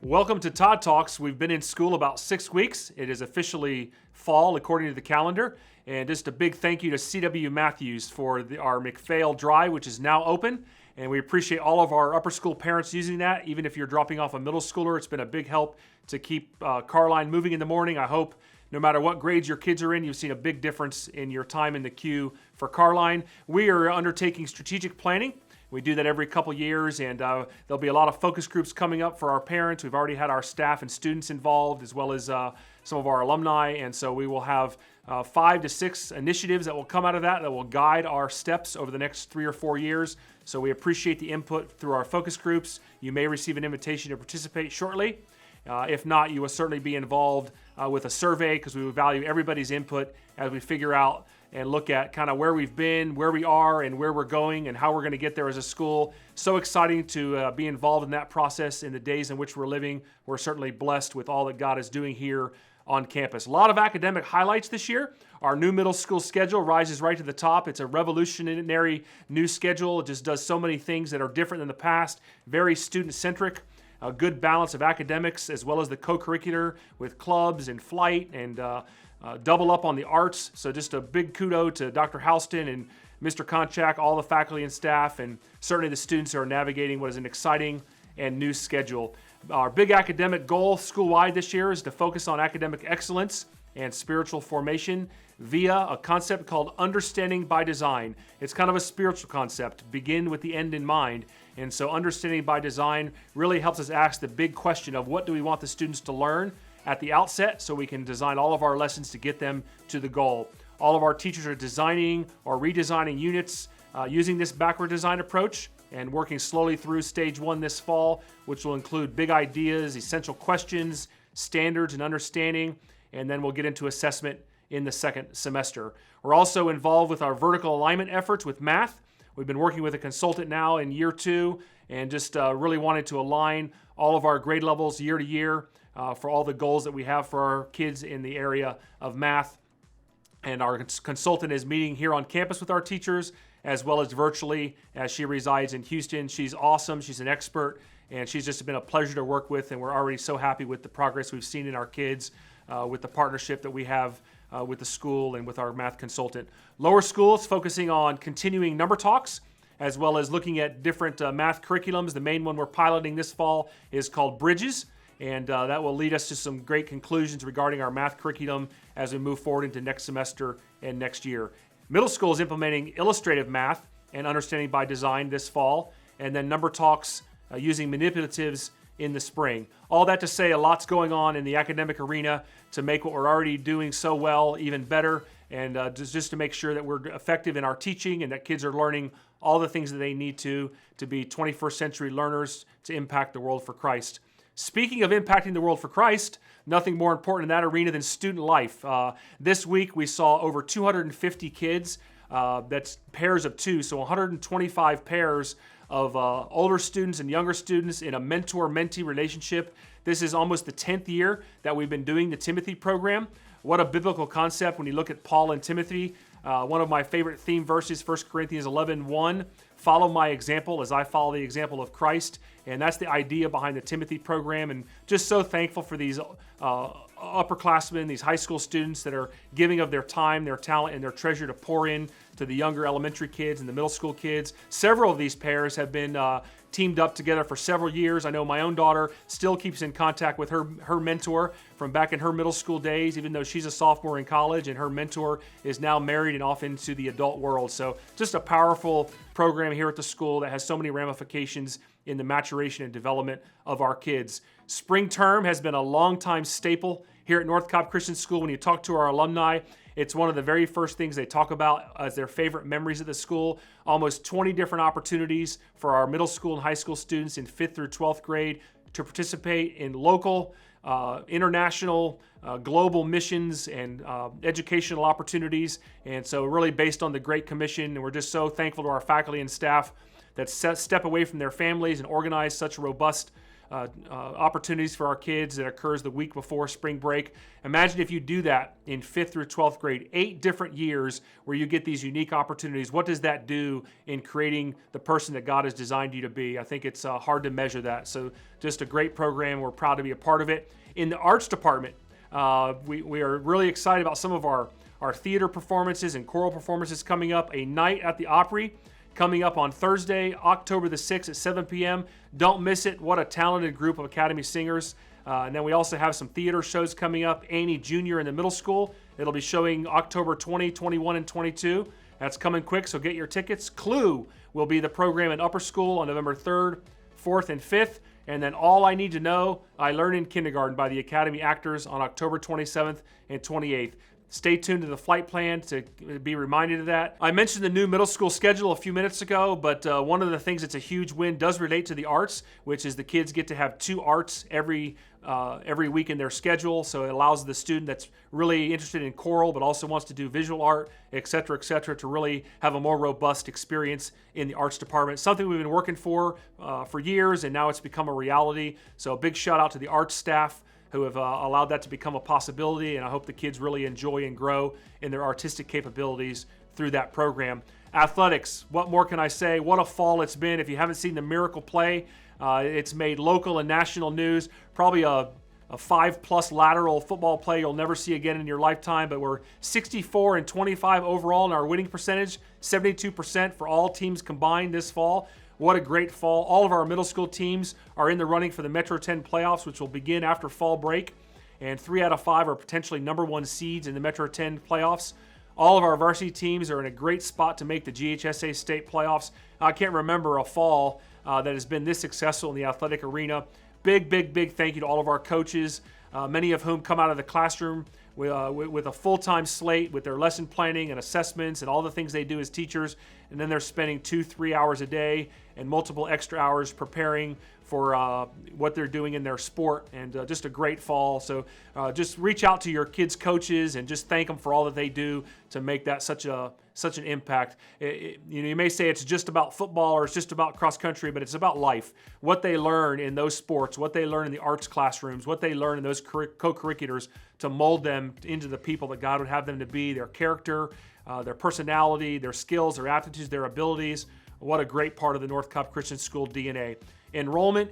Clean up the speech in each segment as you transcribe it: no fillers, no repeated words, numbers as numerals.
Welcome to TODDx. We've been in school about 6 weeks. It is officially fall according to the calendar. And just a big thank you to C.W. Matthews for our McPhail Drive, which is now open. And we appreciate all of our upper school parents using that. Even if you're dropping off a middle schooler, it's been a big help to keep Carline moving in the morning. I hope no matter what grades your kids are in, you've seen a big difference in your time in the queue for Carline. We are undertaking strategic planning. We do that every couple years, and there'll be a lot of focus groups coming up for our parents. We've already had our staff and students involved, as well as some of our alumni, and so we will have 5 to 6 initiatives that will come out of that will guide our steps over the next 3 or 4 years. So we appreciate the input through our focus groups. You may receive an invitation to participate shortly. If not, you will certainly be involved with a survey, because we value everybody's input as we figure out and look at kind of where we've been, where we are, and where we're going, and how we're going to get there as a school. So exciting to be involved in that process in the days in which we're living. We're certainly blessed with all that God is doing here on campus. A lot of academic highlights this year. Our new middle school schedule rises right to the top. It's a revolutionary new schedule. It just does so many things that are different than the past, very student-centric. A good balance of academics as well as the co-curricular with clubs and flight and double up on the arts. So just a big kudo to Dr. Houston and Mr. Konchak, all the faculty and staff, and certainly the students who are navigating what is an exciting and new schedule. Our big academic goal school-wide this year is to focus on academic excellence and spiritual formation via a concept called understanding by design. It's kind of a spiritual concept, begin with the end in mind. And so understanding by design really helps us ask the big question of what do we want the students to learn at the outset, so we can design all of our lessons to get them to the goal. All of our teachers are designing or redesigning units using this backward design approach and working slowly through stage 1 this fall, which will include big ideas, essential questions, standards and understanding, and then we'll get into assessment in the second semester. We're also involved with our vertical alignment efforts with math. We've been working with a consultant now in year 2 and just really wanted to align all of our grade levels year to year for all the goals that we have for our kids in the area of math. And our consultant is meeting here on campus with our teachers as well as virtually as she resides in Houston. She's awesome. She's an expert, and she's just been a pleasure to work with, and we're already so happy with the progress we've seen in our kids with the partnership that we have with the school and with our math consultant. Lower school is focusing on continuing number talks as well as looking at different math curriculums. The main one we're piloting this fall is called Bridges, and that will lead us to some great conclusions regarding our math curriculum as we move forward into next semester and next year. Middle school is implementing illustrative math and understanding by design this fall, and then number talks using manipulatives in the spring. All that to say, a lot's going on in the academic arena to make what we're already doing so well even better, and just to make sure that we're effective in our teaching and that kids are learning all the things that they need to be 21st century learners to impact the world for Christ. Speaking of impacting the world for Christ, nothing more important in that arena than student life. This week we saw over 250 kids, that's pairs of 2, so 125 pairs of older students and younger students in a mentor-mentee relationship. This is almost the 10th year that we've been doing the Timothy program. What a biblical concept when you look at Paul and Timothy. One of my favorite theme verses, 1 Corinthians 11:1, follow my example as I follow the example of Christ. And that's the idea behind the Timothy program, and just so thankful for these upperclassmen, these high school students that are giving of their time, their talent, and their treasure to pour in to the younger elementary kids and the middle school kids. Several of these pairs have been teamed up together for several years. I know my own daughter still keeps in contact with her mentor from back in her middle school days, even though she's a sophomore in college, and her mentor is now married and off into the adult world. So just a powerful program here at the school that has so many ramifications in the maturation and development of our kids. Spring term has been a long-time staple here at North Cobb Christian School. When you talk to our alumni, it's one of the very first things they talk about as their favorite memories of the school. Almost 20 different opportunities for our middle school and high school students in 5th through 12th grade to participate in local, international, global missions and educational opportunities. And so really based on the Great Commission, and we're just so thankful to our faculty and staff that step away from their families and organize such robust opportunities for our kids that occurs the week before spring break. Imagine if you do that in 5th through 12th grade, 8 different years where you get these unique opportunities. What does that do in creating the person that God has designed you to be? I think it's hard to measure that. So just a great program. We're proud to be a part of it. In the arts department, we are really excited about some of our theater performances and choral performances coming up. A night at the Opry coming up on Thursday, October the 6th at 7 p.m. Don't miss it. What a talented group of Academy singers. And then we also have some theater shows coming up. Annie Jr. in the middle school. It'll be showing October 20, 21, and 22. That's coming quick, so get your tickets. Clue will be the program in upper school on November 3rd, 4th, and 5th. And then All I Need to Know, I Learned in Kindergarten by the Academy Actors on October 27th and 28th. Stay tuned to the flight plan to be reminded of that. I mentioned the new middle school schedule a few minutes ago, but one of the things that's a huge win does relate to the arts, which is the kids get to have 2 arts every week in their schedule. So it allows the student that's really interested in choral but also wants to do visual art, et cetera, to really have a more robust experience in the arts department. Something we've been working for years, and now it's become a reality. So a big shout out to the arts staff who have allowed that to become a possibility, and I hope the kids really enjoy and grow in their artistic capabilities through that program. Athletics, what more can I say? What a fall it's been. If you haven't seen the Miracle play, it's made local and national news. Probably a 5+ lateral football play you'll never see again in your lifetime, but we're 64-25 overall in our winning percentage, 72% for all teams combined this fall. What a great fall. All of our middle school teams are in the running for the Metro 10 playoffs, which will begin after fall break. And 3 out of 5 are potentially number 1 seeds in the Metro 10 playoffs. All of our varsity teams are in a great spot to make the GHSA state playoffs. I can't remember a fall that has been this successful in the athletic arena. Big thank you to all of our coaches, many of whom come out of the classroom with a full-time slate with their lesson planning and assessments and all the things they do as teachers. And then they're spending 2-3 hours a day and multiple extra hours preparing for what they're doing in their sport, and just a great fall. So just reach out to your kids' coaches and just thank them for all that they do to make that such an impact. You may say it's just about football or it's just about cross country, but it's about life. What they learn in those sports, what they learn in the arts classrooms, what they learn in those co-curriculars to mold them into the people that God would have them to be, their character, their personality, their skills, their aptitudes, their abilities. What a great part of the North Cobb Christian School DNA. Enrollment.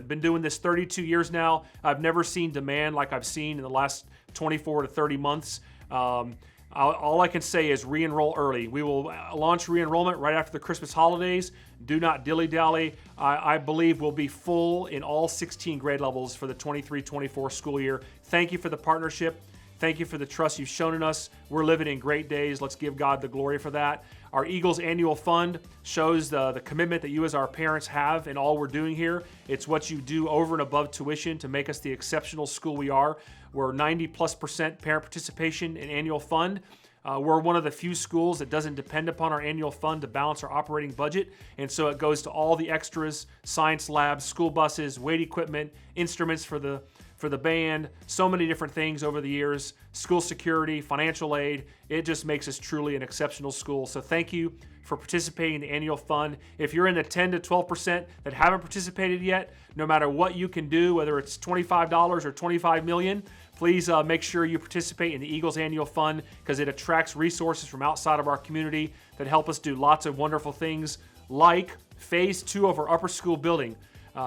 Been doing this 32 years now. I've never seen demand like I've seen in the last 24 to 30 months. All I can say is re-enroll early. We will launch re-enrollment right after the Christmas holidays. Do not dilly-dally. I believe we'll be full in all 16 grade levels for the 23-24 school year. Thank you for the partnership. Thank you for the trust you've shown in us. We're living in great days. Let's give God the glory for that. Our Eagles Annual Fund shows the commitment that you as our parents have in all we're doing here. It's what you do over and above tuition to make us the exceptional school we are. We're 90+% parent participation in Annual Fund. We're one of the few schools that doesn't depend upon our annual fund to balance our operating budget, and so it goes to all the extras, science labs, school buses, weight equipment, instruments for the band, so many different things over the years, school security, financial aid. It just makes us truly an exceptional school. So thank you for participating in the annual fund. If you're in the 10 to 12% that haven't participated yet, no matter what you can do, whether it's $25 or $25 million, please make sure you participate in the Eagles Annual Fund, because it attracts resources from outside of our community that help us do lots of wonderful things, like Phase 2 of our upper school building.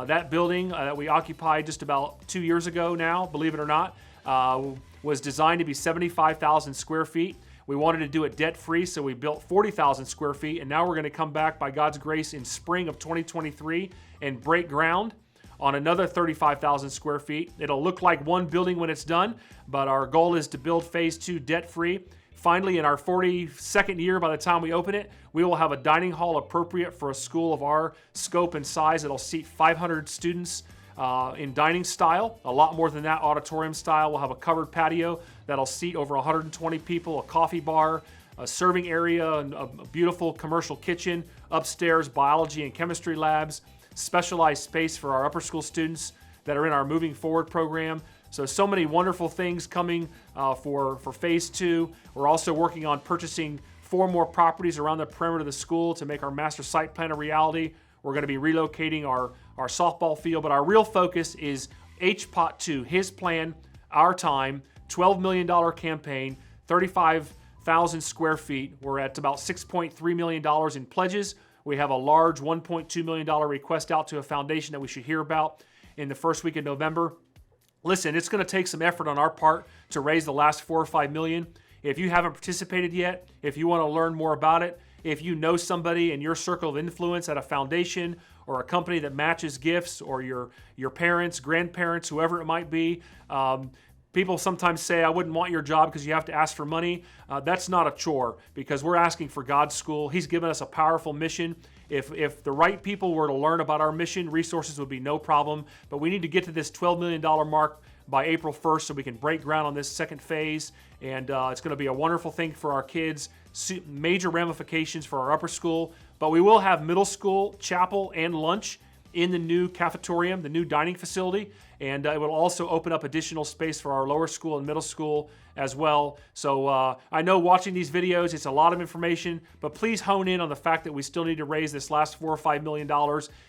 That building that we occupied just about 2 years ago now, believe it or not, was designed to be 75,000 square feet. We wanted to do it debt-free, so we built 40,000 square feet, and now we're going to come back by God's grace in spring of 2023 and break ground on another 35,000 square feet. It'll look like one building when it's done, but our goal is to build Phase 2 debt-free. Finally, in our 42nd year, by the time we open it, we will have a dining hall appropriate for a school of our scope and size. It'll seat 500 students in dining style, a lot more than that, auditorium style. We'll have a covered patio that'll seat over 120 people, a coffee bar, a serving area, and a beautiful commercial kitchen, upstairs biology and chemistry labs, specialized space for our upper school students that are in our Moving Forward program. So many wonderful things coming for Phase 2. We're also working on purchasing 4 more properties around the perimeter of the school to make our master site plan a reality. We're going to be relocating our softball field, but our real focus is HPOT 2, his plan, our time, $12 million campaign, 35,000 square feet. We're at about $6.3 million in pledges. We have a large $1.2 million request out to a foundation that we should hear about in the first week of November. Listen, it's going to take some effort on our part to raise the last $4 or $5 million. If you haven't participated yet, if you want to learn more about it, if you know somebody in your circle of influence at a foundation or a company that matches gifts, or your parents, grandparents, whoever it might be, people sometimes say, I wouldn't want your job because you have to ask for money. That's not a chore, because we're asking for God's school. He's given us a powerful mission. If the right people were to learn about our mission, resources would be no problem. But we need to get to this $12 million mark by April 1st so we can break ground on this second phase. And it's going to be a wonderful thing for our kids, major ramifications for our upper school. But we will have middle school, chapel, and lunch in the new cafetorium, the new dining facility. And it will also open up additional space for our lower school and middle school as well. So I know watching these videos, it's a lot of information, but please hone in on the fact that we still need to raise this last $4 or $5 million,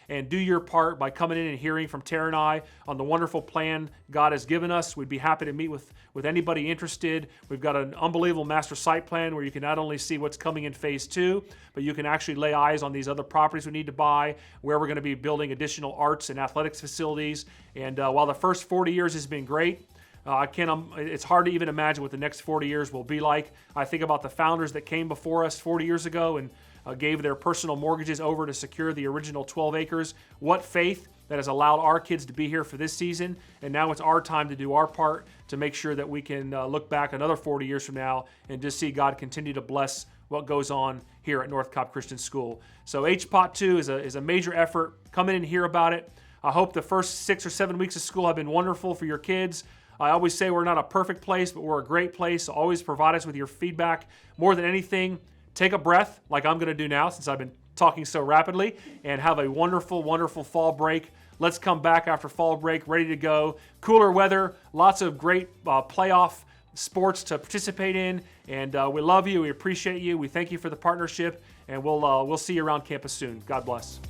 and do your part by coming in and hearing from Tara and I on the wonderful plan God has given us. We'd be happy to meet with anybody interested. We've got an unbelievable master site plan where you can not only see what's coming in phase 2, but you can actually lay eyes on these other properties we need to buy, where we're going to be building additional arts and athletics facilities. And while the first 40 years has been great, it's hard to even imagine what the next 40 years will be like. I think about the founders that came before us 40 years ago and gave their personal mortgages over to secure the original 12 acres. What faith that has allowed our kids to be here for this season. And now it's our time to do our part to make sure that we can look back another 40 years from now and just see God continue to bless what goes on here at North Cobb Christian School. So HPOT 2 is a major effort. Come in and hear about it. I hope the first 6 or 7 weeks of school have been wonderful for your kids. I always say we're not a perfect place, but we're a great place. So always provide us with your feedback. More than anything, take a breath like I'm going to do now since I've been talking so rapidly, and have a wonderful, wonderful fall break. Let's come back after fall break ready to go. Cooler weather, lots of great playoff sports to participate in, and we love you. We appreciate you. We thank you for the partnership, and we'll see you around campus soon. God bless.